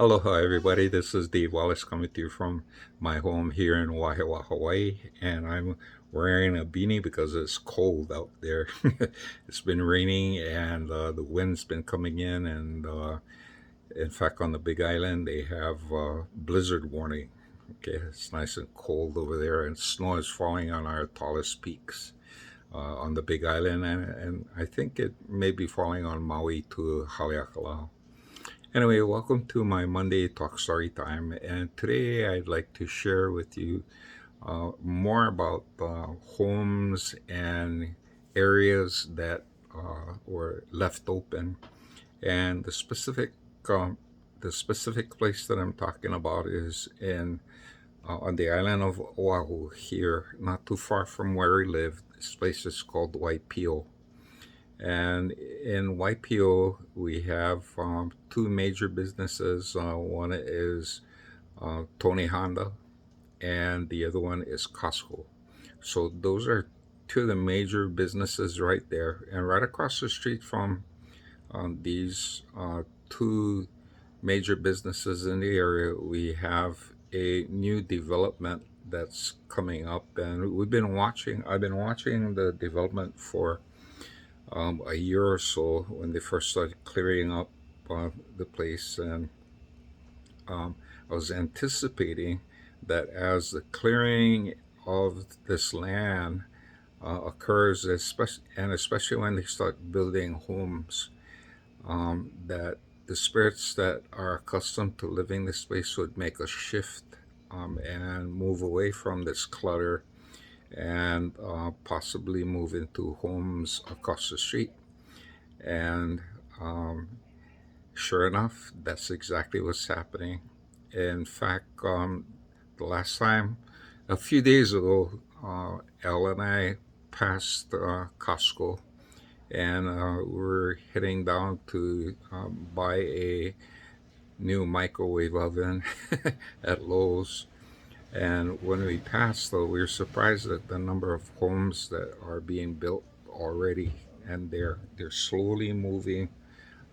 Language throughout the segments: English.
Aloha, everybody. This is Dave Wallace coming to you from my home here in Wahiawa, Hawaii. And I'm wearing a beanie because it's cold out there. It's been raining and the wind's been coming in. And in fact, on the Big Island, they have blizzard warning. Okay, it's nice and cold over there, and snow is falling on our tallest peaks on the Big Island. And I think it may be falling on Maui to Haleakala. Anyway, welcome to my Monday Talk Story Time. And today I'd like to share with you more about homes and areas that were left open. And um, the specific place that I'm talking about is in on the island of Oahu here, not too far from where we live. This place is called Waipio. And in YPO, we have two major businesses. One is Tony Honda, and the other one is Costco. So those are two of the major businesses right there. And right across the street from these two major businesses in the area, we have a new development that's coming up. And I've been watching the development for a year or so when they first started clearing up the place, and um, I was anticipating that as the clearing of this land occurs, especially when they start building homes, that the spirits that are accustomed to living this space would make a shift and move away from this clutter and possibly move into homes across the street. And um, sure enough, that's exactly what's happening. In fact, the last time, a few days ago, Elle and I passed Costco, and we're heading down to buy a new microwave oven at Lowe's. And when we passed, though, we were surprised at the number of homes that are being built already, and they're slowly moving,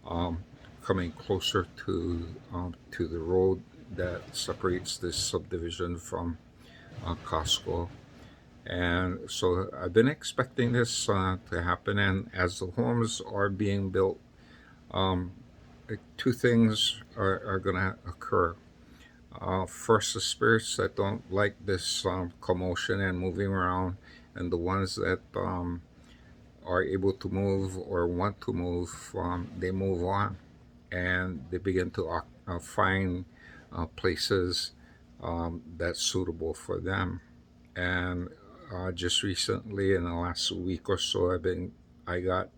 um, coming closer to the road that separates this subdivision from Costco. And so I've been expecting this to happen. And as the homes are being built, um, two things are going to occur. First, the spirits that don't like this commotion and moving around, and the ones that are able to move or want to move, they move on and they begin to find places that's suitable for them. And just recently, in the last week or so, I got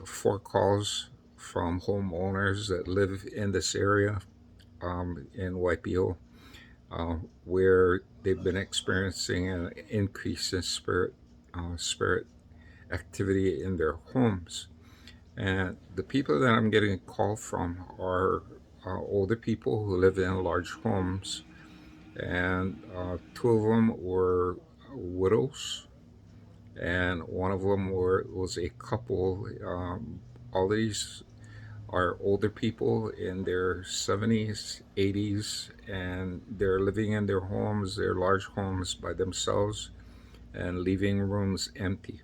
four calls from homeowners that live in this area in YPO, where they've been experiencing an increase in spirit activity in their homes. And the people that I'm getting a call from are older people who live in large homes, and two of them were widows, and one of them was a couple. All these are older people in their 70s, 80s, and they're living in their large homes by themselves, and leaving rooms empty.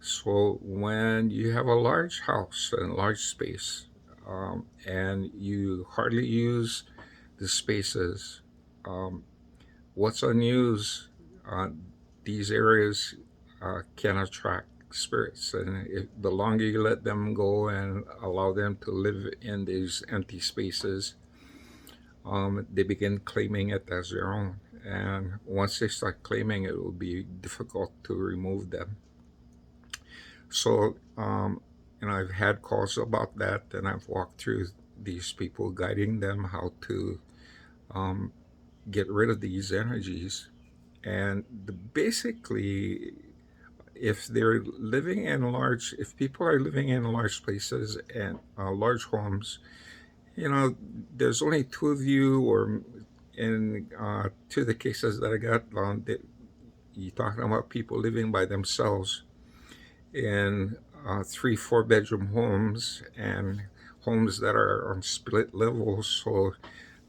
So when you have a large house and large space, and you hardly use the spaces, um, what's unused, uh, these areas can attract spirits. And the longer you let them go and allow them to live in these empty spaces, they begin claiming it as their own. And once they start claiming it, it will be difficult to remove them. So, I've had calls about that, and I've walked through these people, guiding them how to um, get rid of these energies. And basically, if people are living in large places and large homes, there's only two of you, or in two of the cases that I got, you're talking about people living by themselves in three, 4 bedroom homes, and homes that are on split levels. So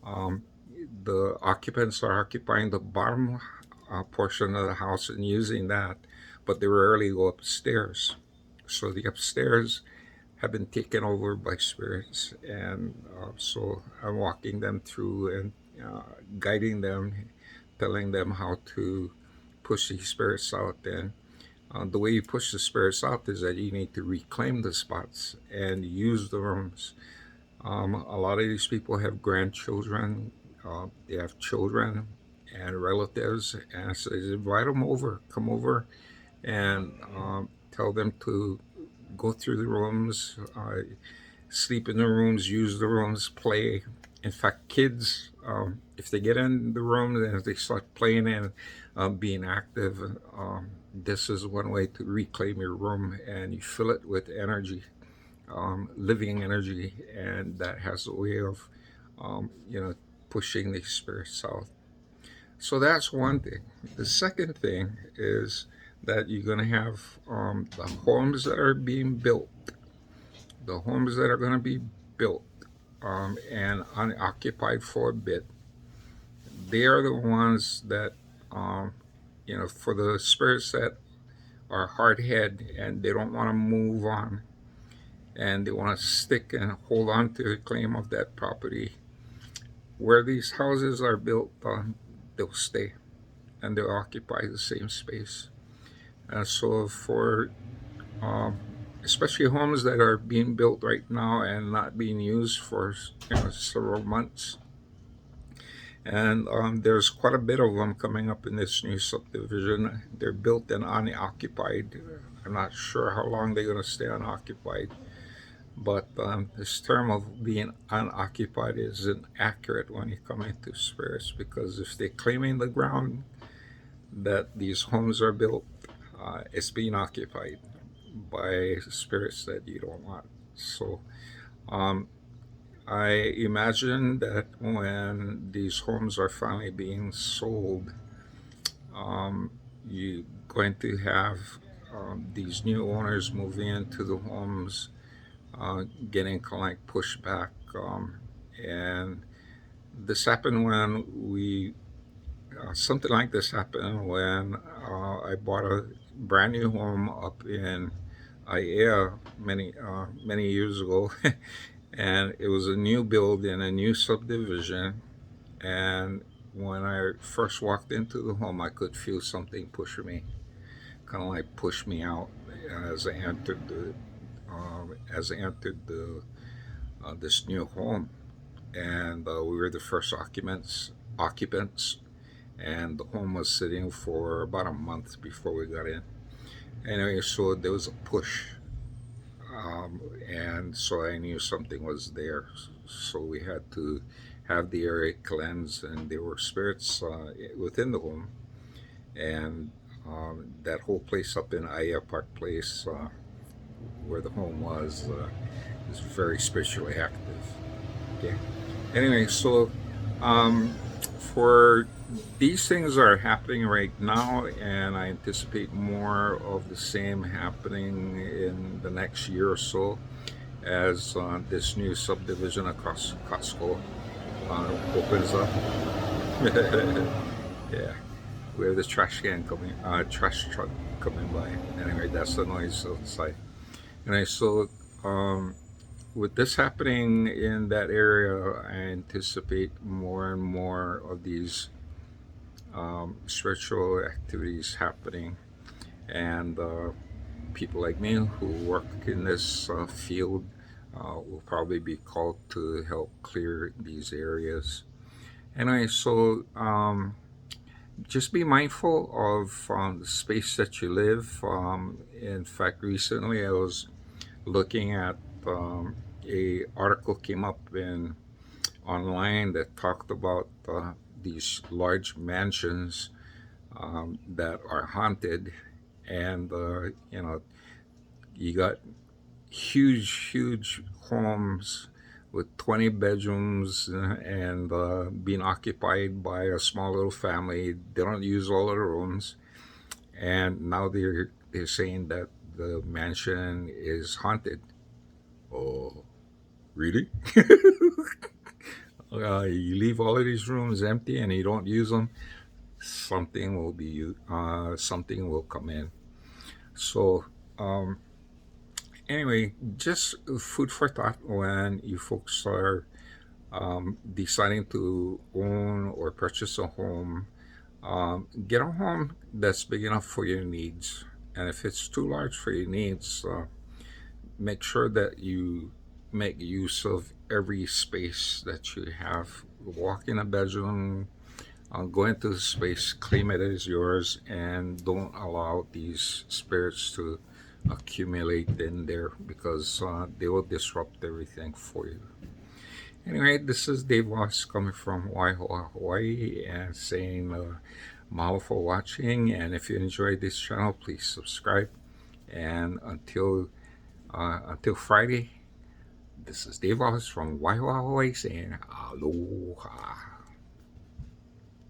um, the occupants are occupying the bottom portion of the house and using that, but they rarely go upstairs. So the upstairs have been taken over by spirits, and so I'm walking them through and guiding them, telling them how to push these spirits out. And the way you push the spirits out is that you need to reclaim the spots and use the rooms. A lot of these people have grandchildren, they have children and relatives, and so invite them over, come over, and tell them to go through the rooms, sleep in the rooms, use the rooms, play. In fact, kids, if they get in the room and if they start playing and being active, this is one way to reclaim your room, and you fill it with energy, living energy, and that has a way of, you know, pushing the spirits out. So that's one thing. The second thing is that you're going to have the homes that are being built, the homes that are going to be built and unoccupied for a bit. They are the ones that, um, for the spirits that are hard head and they don't want to move on and they want to stick and hold on to the claim of that property. Where these houses are built, they'll stay and they'll occupy the same space. And so for um, especially homes that are being built right now and not being used for several months, and there's quite a bit of them coming up in this new subdivision. They're built and unoccupied. I'm not sure how long they're going to stay unoccupied, but this term of being unoccupied isn't accurate when you come into spirits, because if they're claiming the ground that these homes are built, it's being occupied by spirits that you don't want. So um, I imagine that when these homes are finally being sold, um, you're going to have these new owners moving into the homes, getting kind of like pushback. And this happened when something like this happened when I bought a brand new home up in Aiea many years ago, and it was a new build in a new subdivision. And when I first walked into the home, I could feel something pushing me, kind of like push me out as I entered the this new home, and we were the first occupants, and the home was sitting for about a month before we got in. Anyway, so there was a push, and so I knew something was there. So we had to have the area cleansed, and there were spirits within the home, and that whole place up in Aya Park Place, where the home was, is very spiritually active. Okay. Anyway, so um, for these things are happening right now, and I anticipate more of the same happening in the next year or so as this new subdivision across Costco opens up. Yeah, we have the trash truck coming by. Anyway, that's the noise outside. And I saw um, with this happening in that area, I anticipate more and more of these spiritual activities happening, and people like me who work in this field will probably be called to help clear these areas. And I so just be mindful of the space that you live. In fact, recently I was looking at a article came up in online that talked about these large mansions that are haunted, and you got huge homes with 20 bedrooms and being occupied by a small little family. They don't use all of the rooms, and now they're saying that the mansion is haunted. Oh, Really? You leave all of these rooms empty and you don't use them, something will come in. So, um, anyway, just food for thought when you folks are deciding to own or purchase a home. Get a home that's big enough for your needs. And if it's too large for your needs, make sure that you make use of every space that you have. Walk in a bedroom, go into the space, claim it as yours, and don't allow these spirits to accumulate in there because they will disrupt everything for you. Anyway, this is Dave Wallace coming from Waihoa, Hawaii, and saying mahalo for watching. And if you enjoyed this channel, please subscribe. And until Friday, this is Dave Wallace from Waihoa, Hawaii, saying aloha.